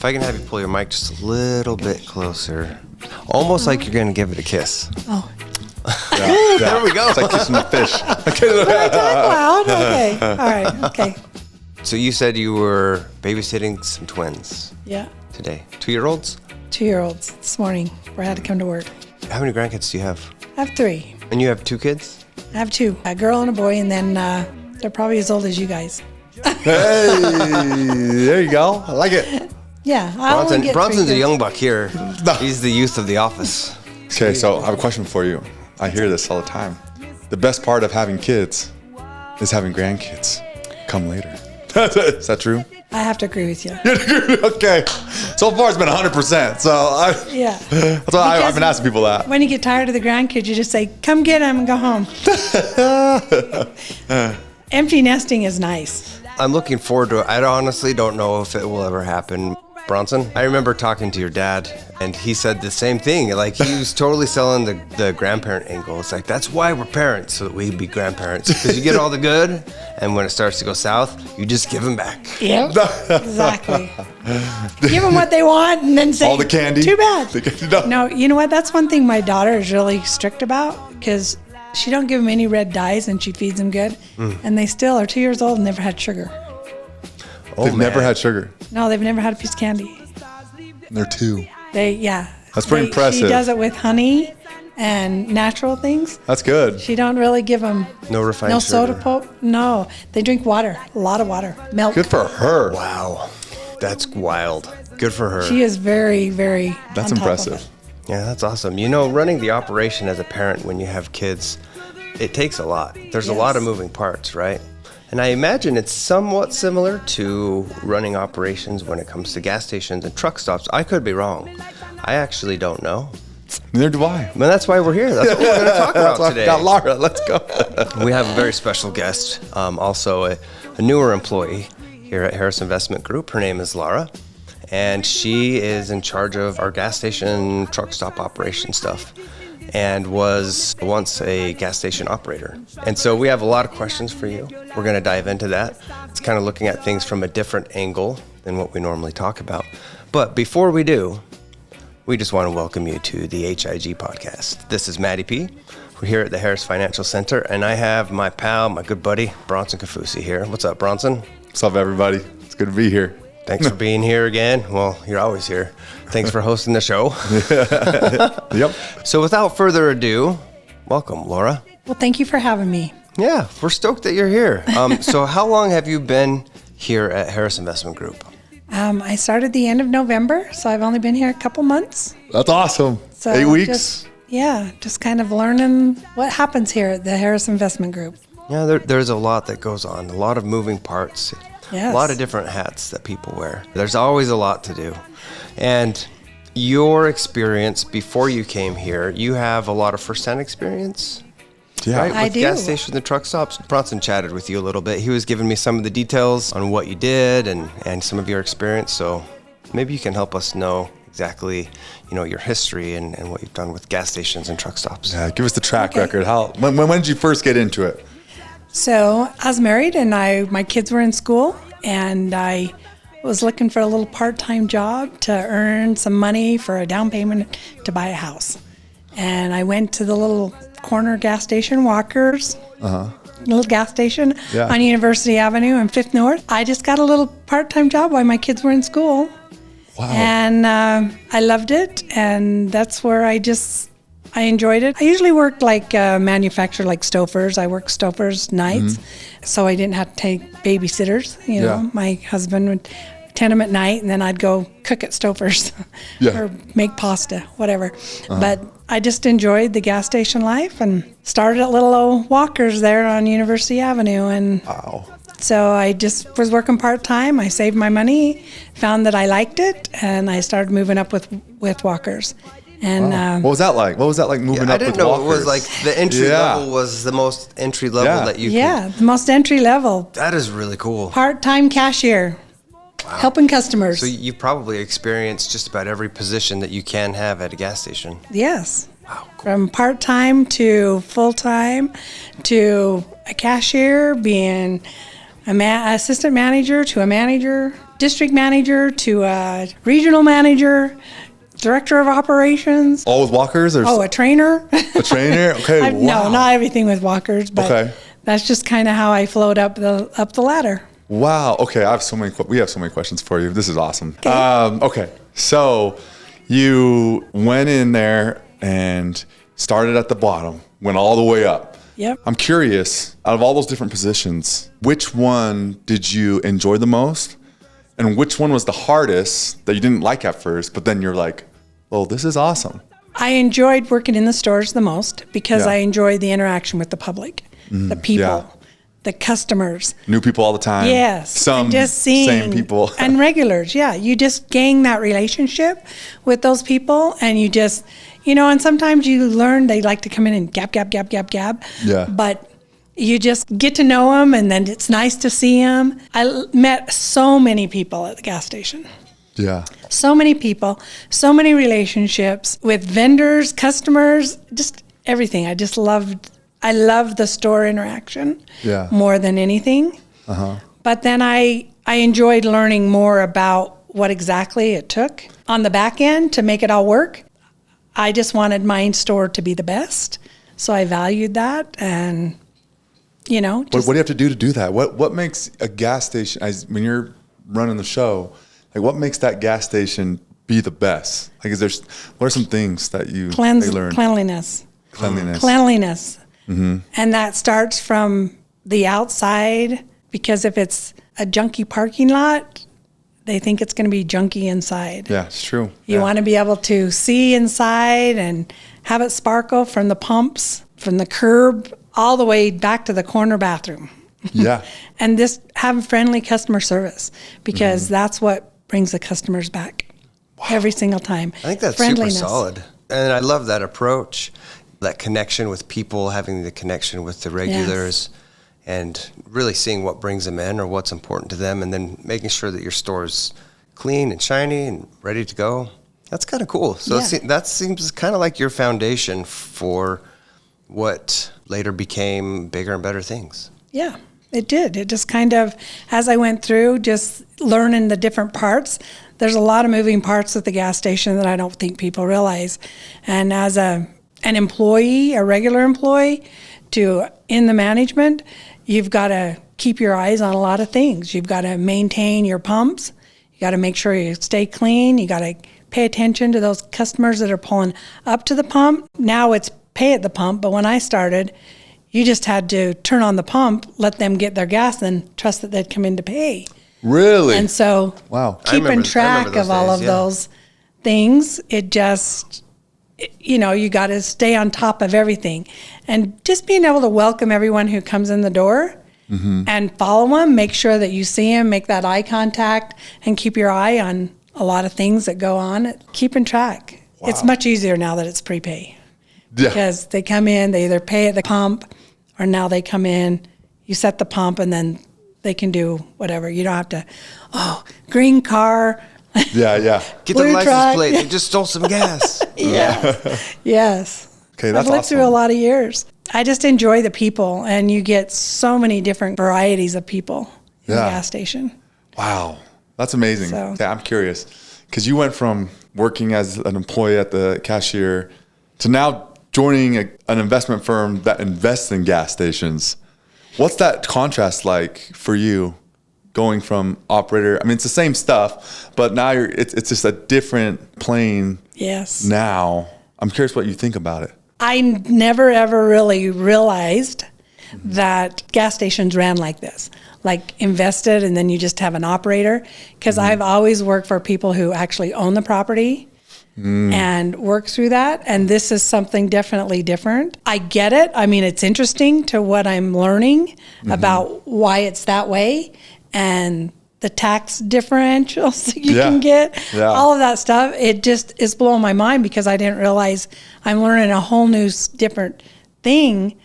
I can have you pull your mic just a little bit closer. Almost like you're going to give it a kiss. Oh. Yeah. There we go. It's like kissing a fish. Did I talk loud? Okay. All right. Okay. So you said you were babysitting some twins Yeah. today. 2-year-olds? 2-year-olds this morning. Brad had to come to work. How many grandkids do you have? I have 3. And you have 2 kids? I have 2, a girl and a boy, and then they're probably as old as you guys. Hey, there you go. I like it. Yeah. I only get 3 Bronson's a kids. young buck here. He's the youth of the office. Okay, so I have a question for you. I hear this all the time. The best part of having kids is having grandkids come later. Is that true? I have to agree with you. Okay. So far it's been 100%. So Yeah. that's why I've been asking people that. When you get tired of the grandkids, you just say, come get them and go home. Empty nesting is nice. I'm looking forward to it. I honestly don't know if it will ever happen. Bronson, I remember talking to your dad, and he said the same thing. Like, he was totally selling the grandparent angle. It's like, that's why we're parents, so that we be grandparents. Because you get all the good, and when it starts to go south, you just give them back. Yep, exactly. Give them what they want, and then say, All the candy. Too bad. The candy, no. No, you know what? That's one thing my daughter is really strict about, because she don't give them any red dyes, and she feeds them good. And they still are 2 years old and never had sugar. They've never had sugar. No, they've never had a piece of candy. They're 2. That's pretty impressive. She does it with honey and natural things. That's good. She don't really give them No refined no sugar. soda pop. No, they drink water, a lot of water, milk. Good for her. Wow. That's wild. Good for her. She is very, very. That's on top of impressive. it. Yeah, that's awesome. You know, running the operation as a parent when you have kids, it takes a lot. There's a lot Yes. of moving parts, right? And I imagine it's somewhat similar to running operations when it comes to gas stations and truck stops. I could be wrong. I actually don't know. Neither do I. But that's why we're here. That's what we're going to talk about today. Got Lara. Let's go. We have a very special guest, also a newer employee here at Harris Investment Group. Her name is Lara, and she is in charge of our gas station truck stop operation stuff, and was once a gas station operator. And so we have a lot of questions for you. We're going to dive into that. It's kind of looking at things from a different angle than what we normally talk about. But before we do, we just want to welcome you to the HIG Podcast. This is MattyP. We're here at the Harris Financial Center, and I have my pal, my good buddy, Bronson Kaufusi here. What's up, Bronson? What's up, everybody? It's good to be here. Thanks for being here again. Well, you're always here. Thanks for hosting the show. Yep. So without further ado, welcome, Laura. Well, thank you for having me. Yeah, we're stoked that you're here. So how long have you been here at Harris Investment Group? I started the end of November, so I've only been here a couple months. That's awesome. So 8 weeks. Just kind of learning what happens here at the Harris Investment Group. Yeah, there's a lot that goes on, a lot of moving parts, Yes. a lot of different hats that people wear. There's always a lot to do. And your experience before you came here, you have a lot of first-hand experience, Yeah. right? I With do. gas stations and truck stops. Bronson chatted with you a little bit. He was giving me some of the details on what you did and some of your experience. So maybe you can help us know exactly, your history and what you've done with gas stations and truck stops. Yeah, give us the track Okay. record. When did you first get into it? So I was married, and my kids were in school, and I was looking for a little part-time job to earn some money for a down payment to buy a house. And I went to the little corner gas station, Walker's, little gas station Yeah. on University Avenue and 5th North. I just got a little part-time job while my kids were in school. Wow. And I loved it, and that's where I enjoyed it. I usually worked like manufacturer, like Stouffer's. I worked Stouffer's nights, so I didn't have to take babysitters. Yeah. My husband would tend them at night, and then I'd go cook at Stouffer's Yeah. or make pasta, whatever. But I just enjoyed the gas station life and started at little old Walker's there on University Avenue, and Wow. so I just was working part-time. I saved my money, found that I liked it, and I started moving up with Walker's. And What was that like? What was that like moving I up didn't with know Walkers? it was like the entry Yeah. level was the most entry level Yeah. that you yeah, the most entry level, could. That is really cool. part-time cashier, helping customers. So you've probably experienced just about every position that you can have at a gas station. Yes. Wow, cool. From part-time to full-time to a cashier, being assistant manager to a manager, district manager to a regional manager, director of operations. All with walkers? Or a trainer. A trainer? Okay, wow. No, not everything with walkers, but that's just kind of how I flowed up the ladder. Wow. Okay, we have so many questions for you. This is awesome. Okay. Okay, so you went in there and started at the bottom, went all the way up. Yep. I'm curious, out of all those different positions, which one did you enjoy the most? And which one was the hardest that you didn't like at first, but then you're like, oh, this is awesome? I enjoyed working in the stores the most because I enjoyed the interaction with the public, the people, the customers. New people all the time. Yes. Some just seeing, same people. And regulars, You just gain that relationship with those people, and you just, and sometimes you learn they like to come in and gab. Yeah. But you just get to know them, and then it's nice to see them. I met so many people at the gas station. Yeah. So many people, so many relationships with vendors, customers, just everything. I loved the store interaction more than anything. But then I enjoyed learning more about what exactly it took on the back end to make it all work. I just wanted my store to be the best. So I valued that, and what do you have to do that? What makes a gas station, when you're running the show, like what makes that gas station be the best? Like, what are some things that you learned? Cleanliness. Mm-hmm. And that starts from the outside, because if it's a junky parking lot, they think it's going to be junky inside. Yeah, it's true. You want to be able to see inside and have it sparkle from the pumps, from the curb, all the way back to the corner bathroom. Yeah. And just have friendly customer service, because that's what brings the customers back every single time. I think that's super solid. And I love that approach, that connection with people, having the connection with the regulars, and really seeing what brings them in or what's important to them, and then making sure that your store's clean and shiny and ready to go. That's kind of cool. So that seems kind of like your foundation for what later became bigger and better things. Yeah, it did. It just kind of, as I went through, just learning the different parts. There's a lot of moving parts at the gas station that I don't think people realize. And as an employee, a regular employee, in the management, you've got to keep your eyes on a lot of things. You've got to maintain your pumps. You got to make sure you stay clean. You got to pay attention to those customers that are pulling up to the pump. Now it's pay at the pump, but when I started, you just had to turn on the pump, let them get their gas, and trust that they'd come in to pay. Really? And so keeping track of all of those things, it just, you got to stay on top of everything. And just being able to welcome everyone who comes in the door and follow them, make sure that you see them, make that eye contact, and keep your eye on a lot of things that go on, keeping track. Wow. It's much easier now that it's prepay. Yeah. Because they come in, they either pay at the pump, or now they come in, you set the pump, and then they can do whatever. You don't have to, green car. Yeah. Get the license plate. They just stole some gas. Yes. Okay, that's I've lived through a lot of years. I just enjoy the people, and you get so many different varieties of people in the gas station. Wow. That's amazing. So, I'm curious, because you went from working as an employee at the cashier to now joining an investment firm that invests in gas stations. What's that contrast like for you, going from operator? I mean, it's the same stuff, but now it's just a different plane. Yes. Now, I'm curious what you think about it. I never ever really realized that gas stations ran like this, like invested, and then you just have an operator. Because I've always worked for people who actually own the property and work through that. And this is something definitely different. I get it. I mean, it's interesting to what I'm learning about why it's that way, and the tax differentials you can get, all of that stuff. It just is blowing my mind, because I didn't realize I'm learning a whole new different thing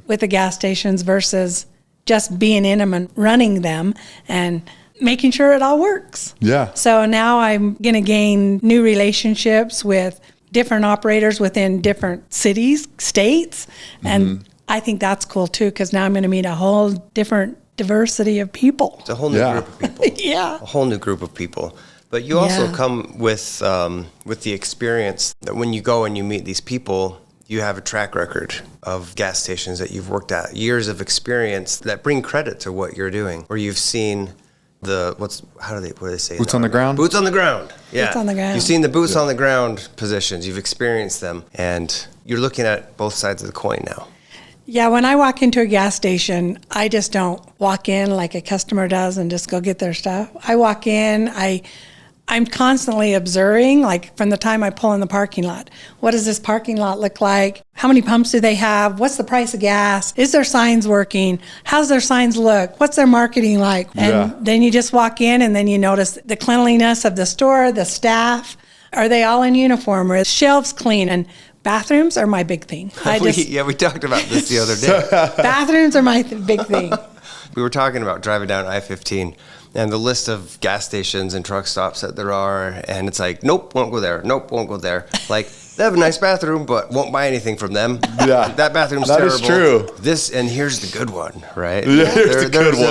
with the gas stations versus just being in them and running them and making sure it all works. Yeah. So now I'm going to gain new relationships with different operators within different cities, states, and I think that's cool too, because now I'm going to meet a whole different diversity of people. It's a whole new group of people. Yeah. A whole new group of people. But you also come with the experience that when you go and you meet these people, you have a track record of gas stations that you've worked at, years of experience that bring credit to what you're doing, or you've seen what do they say? Boots on the ground? Boots on the ground. Yeah. Boots on the ground. You've seen the boots on the ground positions. You've experienced them, and you're looking at both sides of the coin now. Yeah, when I walk into a gas station, I just don't walk in like a customer does and just go get their stuff. I walk in, I'm constantly observing, like from the time I pull in the parking lot. What does this parking lot look like? How many pumps do they have? What's the price of gas? Is their signs working? How's their signs look? What's their marketing like? And then you just walk in and then you notice the cleanliness of the store, the staff. Are they all in uniform? Are the shelves clean? And bathrooms are my big thing. We talked about this the other day. Bathrooms are my big thing. We were talking about driving down I-15 and the list of gas stations and truck stops that there are, and it's like, nope, won't go there. Nope, won't go there. Like, they have a nice bathroom, but won't buy anything from them. Yeah, that bathroom's terrible. That is true. And here's the good one, right? Yeah.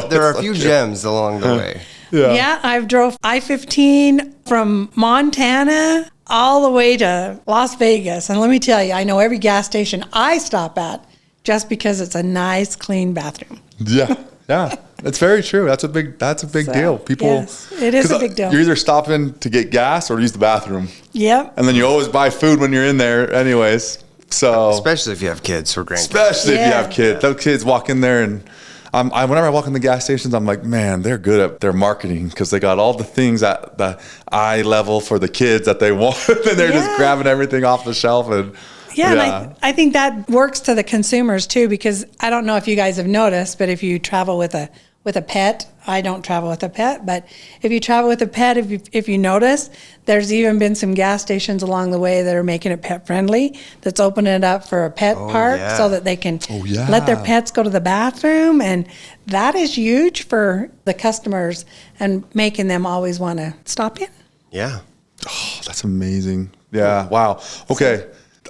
There are a few gems along the way. Yeah, I've drove I-15 from Montana all the way to Las Vegas, and let me tell you, I know every gas station I stop at just because it's a nice, clean bathroom. Yeah. That's very true. That's a big deal. People, yes, it is a big deal. You're either stopping to get gas or use the bathroom. Yep. And then you always buy food when you're in there anyways. So especially if you have kids or grandkids. Especially if you have kids. Those kids walk in there, and whenever I walk in the gas stations, I'm like, man, they're good at their marketing because they got all the things at the eye level for the kids that they want. And they're just grabbing everything off the shelf. And and I think that works to the consumers too, because I don't know if you guys have noticed, but if you travel with a pet, I don't travel with a pet, but if you travel with a pet, if you notice, there's even been some gas stations along the way that are making it pet friendly, that's opening it up for a pet park so that they can let their pets go to the bathroom, and that is huge for the customers and making them always want to stop in. Yeah. Oh, that's amazing. Yeah. Wow. Okay.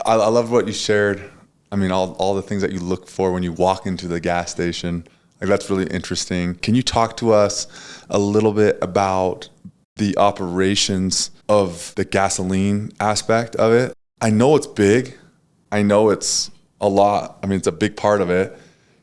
I love what you shared. I mean, all the things that you look for when you walk into the gas station. Like, that's really interesting. Can you talk to us a little bit about the operations of the gasoline aspect of it? I know it's big. I know it's a lot. I mean, it's a big part of it.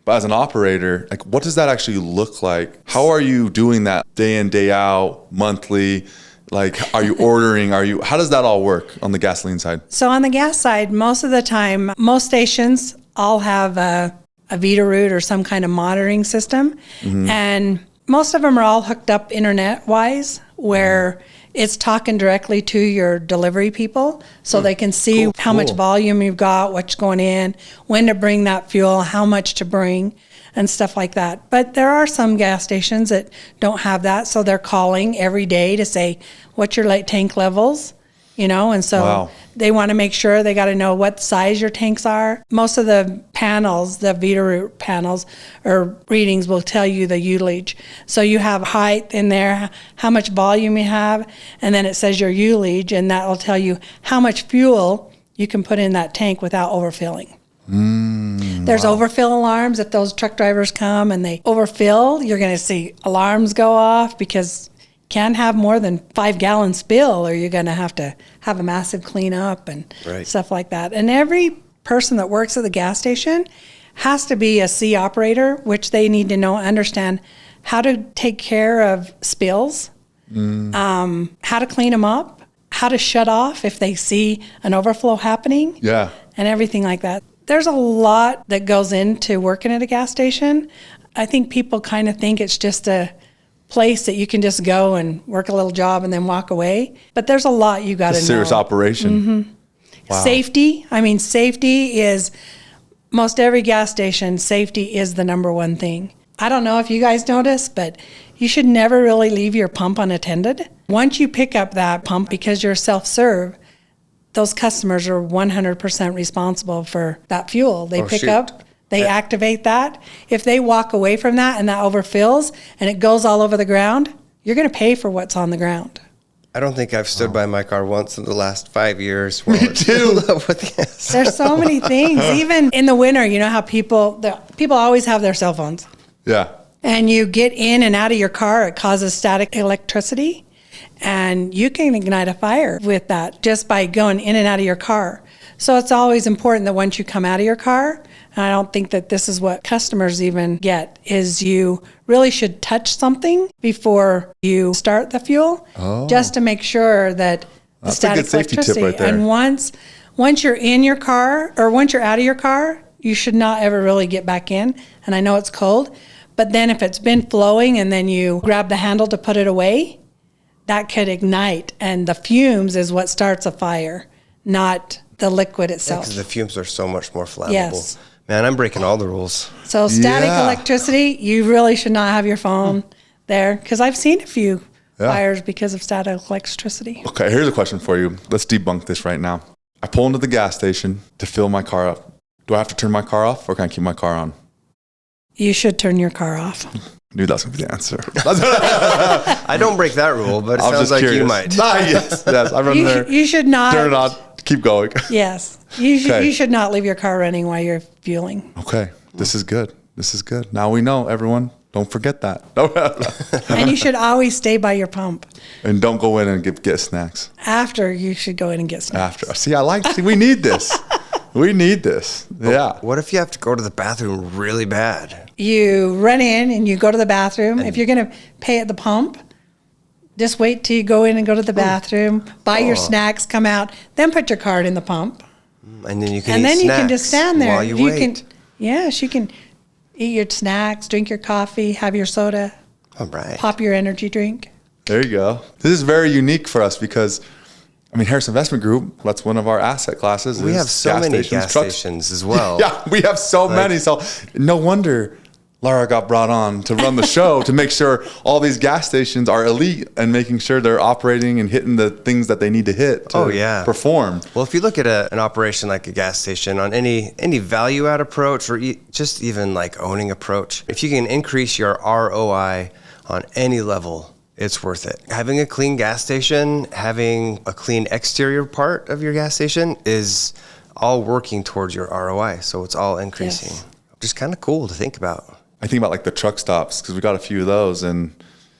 But as an operator, like, what does that actually look like? How are you doing that day in, day out, monthly? Like, are you ordering? How does that all work on the gasoline side? So on the gas side, most of the time, most stations all have a Veeder-Root or some kind of monitoring system. Mm-hmm. And most of them are all hooked up internet-wise, where it's talking directly to your delivery people so they can see how much volume you've got, what's going in, when to bring that fuel, how much to bring, and stuff like that. But there are some gas stations that don't have that, so they're calling every day to say, what's your light tank levels? And so they want to make sure, they got to know what size your tanks are. Most of the panels, the Veeder-Root panels or readings will tell you the ullage. So you have height in there, how much volume you have, and then it says your ullage, and that will tell you how much fuel you can put in that tank without overfilling. There's overfill alarms. If those truck drivers come and they overfill, you're going to see alarms go off, because can't have more than 5-gallon spill, or you're going to have a massive cleanup and stuff like that. And every person that works at the gas station has to be a C operator, which they need to understand how to take care of spills, how to clean them up, how to shut off if they see an overflow happening, and everything like that. There's a lot that goes into working at a gas station. I think people kind of think it's just a place that you can just go and work a little job and then walk away. But there's a lot you got to know. Serious operation. Mm-hmm. Wow. Safety. I mean, safety is, most every gas station, safety is the number one thing. I don't know if you guys notice, but you should never really leave your pump unattended. Once you pick up that pump, because you're self-serve, those customers are 100% responsible for that fuel. They up. They activate that. If they walk away from that and that overfills and it goes all over the ground, you're going to pay for what's on the ground. I don't think I've stood by my car once in the last 5 years. Me too. There's so many things. Even in the winter, you know how people always have their cell phones. Yeah. and you get in and out of your car, it causes static electricity. And you can ignite a fire with that just by going in and out of your car. So it's always important that once you come out of your car, and I don't think that this is what customers even get, is you really should touch something before you start the fuel, just to make sure that the static electricity. Right there. And once you're in your car, or once you're out of your car, you should not ever really get back in. And I know it's cold, but then if it's been flowing and then you grab the handle to put it away, that could ignite. And the fumes is what starts a fire, not the liquid itself. Because the fumes are so much more flammable. Yes. Man, I'm breaking all the rules. So static electricity, you really should not have your phone there, because I've seen a few fires because of static electricity. Okay, here's a question for you. Let's debunk this right now. I pull into the gas station to fill my car up. Do I have to turn my car off, or can I keep my car on? You should turn your car off. Knew that's going to be the answer. I don't break that rule, but it sounds like you might. Yes, I run there. You should not. Turn it on. Keep going. Yes. You should not leave your car running while you're fueling. Okay. This is good. Now we know, everyone. Don't forget that. And you should always stay by your pump. And don't go in and get snacks. After, you should go in and get snacks. After. See, we need this. We need this. Yeah. What if you have to go to the bathroom really bad? You run in and you go to the bathroom. If you're going to pay at the pump, just wait till you go in and go to the bathroom, buy your snacks, come out, then put your card in the pump. And then you can and eat then snacks you can just stand there. while you wait. Yes, you can eat your snacks, drink your coffee, have your soda, All right. pop your energy drink. There you go. This is very unique for us because, Harris Investment Group, that's one of our asset classes. We have so many gas stations as well. Yeah, we have so many. So no wonder Lara got brought on to run the show to make sure all these gas stations are elite and making sure they're operating and hitting the things that they need to hit to perform. Well, if you look at an operation like a gas station on any value add approach, or just even like owning approach, if you can increase your ROI on any level, it's worth it. Having a clean gas station, having a clean exterior part of your gas station is all working towards your ROI. So it's all increasing. Yes. Just kind of cool to think about. I think about like the truck stops, because we got a few of those, and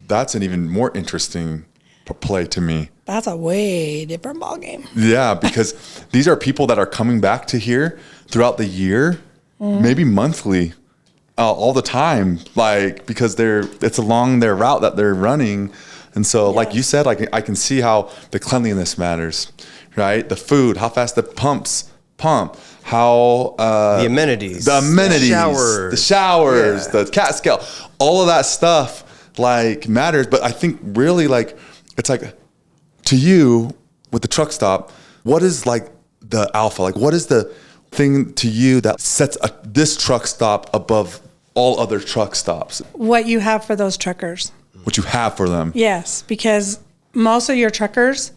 that's an even more interesting play to me. That's a way different ballgame. Yeah, because these are people that are coming back to here throughout the year, maybe monthly, all the time, like because it's along their route that they're running. And so like you said, like I can see how the cleanliness matters, right? The food, how fast the pumps pump, how the amenities, the showers, the cat scale, all of that stuff like matters. But I think really like it's like to you with the truck stop, what is like the alpha? Like what is the thing to you that sets this truck stop above all other truck stops? What you have for those truckers. What you have for them. Yes, because most of your truckers,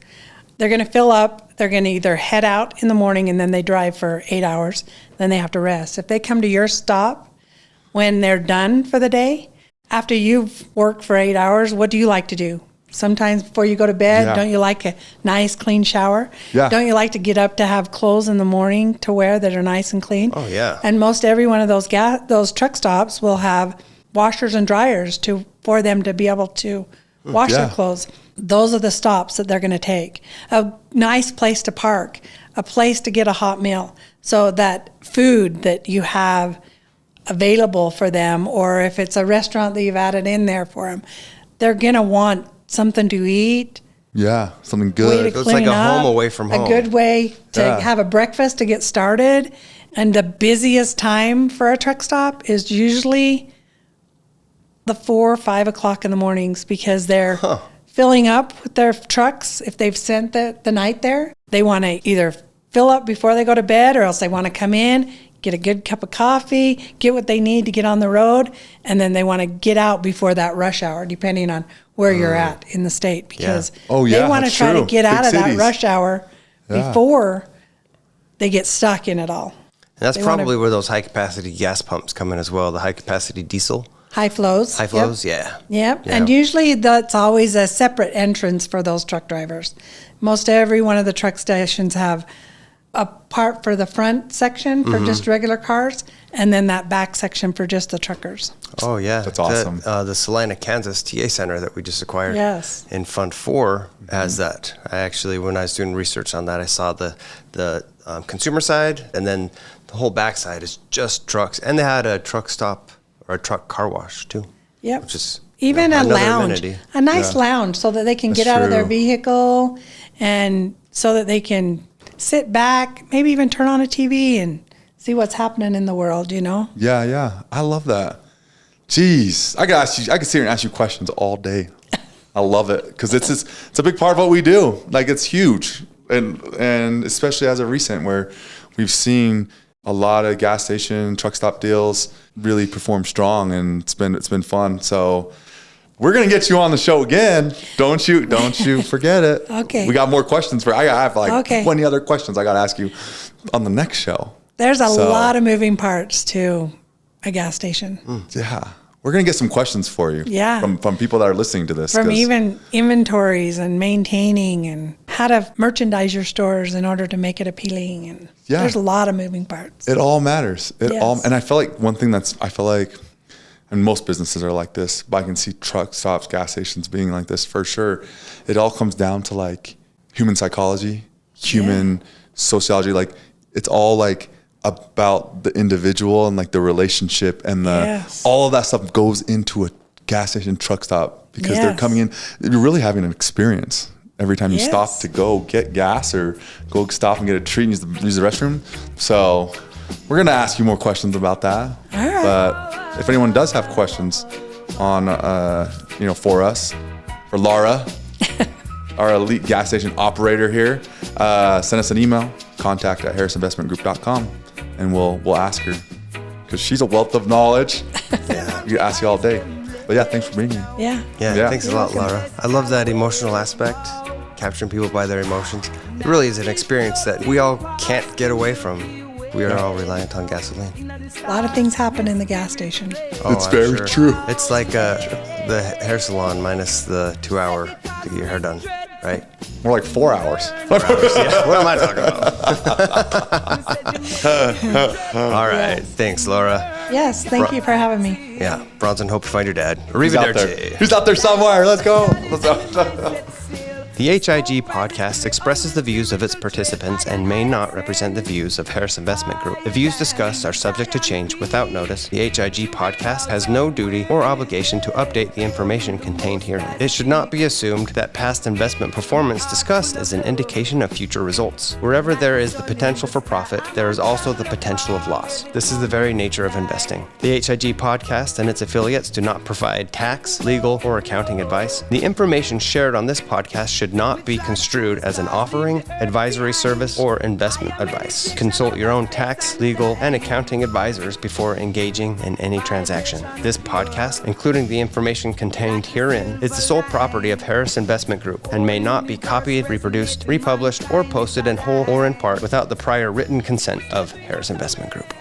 they're going to fill up. They're going to either head out in the morning and then they drive for 8 hours. Then they have to rest. If they come to your stop when they're done for the day, after you've worked for 8 hours, what do you like to do? Sometimes before you go to bed, don't you like a nice clean shower? Yeah. Don't you like to get up to have clothes in the morning to wear that are nice and clean? Oh, yeah. And most every one of those truck stops will have washers and dryers for them to be able to wash their clothes. Those are the stops that they're going to take. A nice place to park, a place to get a hot meal, so that food that you have available for them, or if it's a restaurant that you've added in there for them, they're going to want something to eat. Yeah, something good. So it's like a home away from home. A good way to have a breakfast to get started. And the busiest time for a truck stop is usually the 4 or 5 o'clock in the mornings, because they're filling up with their trucks. If they've spent the night there, they want to either fill up before they go to bed, or else they want to come in, get a good cup of coffee, get what they need to get on the road, and then they want to get out before that rush hour, depending on where you're at in the state, because they want to try to get out of that rush hour before they get stuck in it all. And that's probably where those high-capacity gas pumps come in as well, the high-capacity diesel. High flows. High flows, Yep. And usually that's always a separate entrance for those truck drivers. Most every one of the truck stations have a part for the front section for just regular cars, and then that back section for just the truckers. Oh, yeah. That's awesome. The Salina, Kansas TA Center that we just acquired in Fund 4 has that. I actually, when I was doing research on that, I saw the consumer side, and then the whole back side is just trucks. And they had a truck stop or a truck car wash, too. Yep. Which is even a lounge, amenity. a nice lounge so that they can get out of their vehicle and so that they can sit back, maybe even turn on a TV and see what's happening in the world, you know? Yeah. I love that. Jeez, I could sit here and ask you questions all day. I love it because it's a big part of what we do. Like, it's huge. And especially as of recent, where we've seen a lot of gas station, truck stop deals really perform strong, and it's been fun. So we're gonna get you on the show again. Don't you forget it. Okay. We got more questions I have 20 other questions I gotta ask you on the next show. There's a lot of moving parts to a gas station. Yeah. We're going to get some questions for you from people that are listening to this. From even inventories and maintaining and how to merchandise your stores in order to make it appealing. And there's a lot of moving parts. It all matters. And I feel like one thing and most businesses are like this, but I can see truck stops, gas stations being like this for sure. It all comes down to like human psychology, human sociology. Like, it's all like about the individual and like the relationship and all of that stuff goes into a gas station, truck stop, because they're coming in, you're really having an experience every time you stop to go get gas or go stop and get a treat and use the restroom. So we're going to ask you more questions about that. All right. But if anyone does have questions on, for us, for Lara, our elite gas station operator here, send us an email, contact@harrisinvestmentgroup.com. And we'll ask her, because she's a wealth of knowledge. We could ask you all day. But thanks for being here. Yeah. Thanks a lot, Lara. I love that emotional aspect, capturing people by their emotions. It really is an experience that we all can't get away from. We are all reliant on gasoline. A lot of things happen in the gas station. It's very true. It's like the hair salon minus the 2 hour to get your hair done, right? More like 4 hours. 4 hours, yeah. What am I talking about? All right. Thanks, Lara. Yes, thank you for having me. Yeah. Bronson, hope you find your dad. Arrivederci. He's out there somewhere. Let's go. The HIG Podcast expresses the views of its participants and may not represent the views of Harris Investment Group. The views discussed are subject to change without notice. The HIG Podcast has no duty or obligation to update the information contained herein. It should not be assumed that past investment performance discussed is an indication of future results. Wherever there is the potential for profit, there is also the potential of loss. This is the very nature of investing. The HIG Podcast and its affiliates do not provide tax, legal, or accounting advice. The information shared on this podcast should not be construed as an offering, advisory service, or investment advice. Consult your own tax, legal, and accounting advisors before engaging in any transaction. This podcast, including the information contained herein, is the sole property of Harris Investment Group and may not be copied, reproduced, republished, or posted in whole or in part without the prior written consent of Harris Investment Group.